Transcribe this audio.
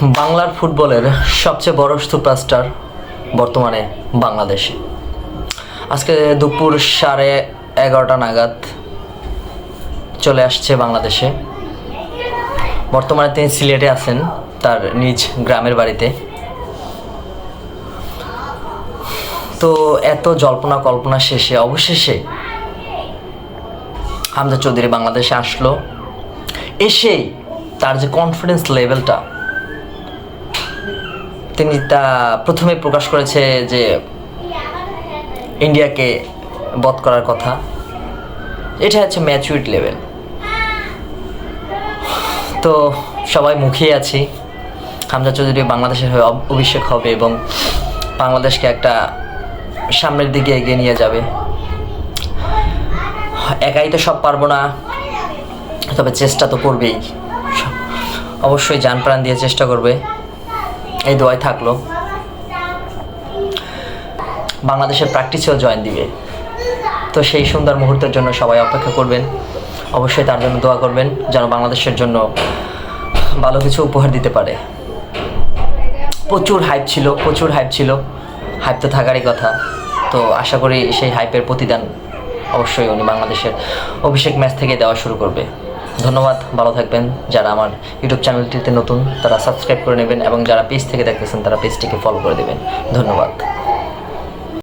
বাংলার ফুটবলের সবচেয়ে বড় সুপারস্টার বর্তমানে বাংলাদেশে। আজকে দুপুর 11:30 নাগাদ চলে আসছে বাংলাদেশে। বর্তমানে তিনি সিলেটে আছেন, তার নিজ গ্রামের বাড়িতে। তো এত জল্পনা কল্পনা শেষে অবশেষে হামজা চৌধুরী বাংলাদেশে আসলো। এসেই তার যে কনফিডেন্স লেভেলটা, তিনি তা প্রথমে প্রকাশ করেছে যে ইন্ডিয়াকে বধ করার কথা। এটা হচ্ছে ম্যাচুরিটি লেভেল। তো সবাই মুখিয়ে আছি হামজা চৌধুরী বাংলাদেশের হয়ে অভিষেক হবে এবং বাংলাদেশকে একটা সামনের দিকে এগিয়ে নিয়ে যাবে। একাই তো সব পারবো না, তবে চেষ্টা তো করবেই, অবশ্যই জান প্রাণ দিয়ে চেষ্টা করবে, এই দোয়াই থাকলো। বাংলাদেশের প্র্যাকটিসেও জয়েন দিবে। তো সেই সুন্দর মুহূর্তের জন্য সবাই অপেক্ষা করবেন, অবশ্যই তার জন্য দোয়া করবেন যেন বাংলাদেশের জন্য ভালো কিছু উপহার দিতে পারে। প্রচুর হাইপ ছিল, হাইপ তো থাকারই কথা। তো আশা করি সেই হাইপের প্রতিদান অবশ্যই উনি বাংলাদেশের অভিষেক ম্যাচ থেকে দেওয়া শুরু করবে। ধন্যবাদ, ভালো থাকবেন। যারা আমার ইউটিউব চ্যানেলটিতে নতুন তারা সাবস্ক্রাইব করে নেবেন এবং যারা পেজ থেকে দেখতেছেন তারা পেজটিকে ফলো করে দেবেন। ধন্যবাদ।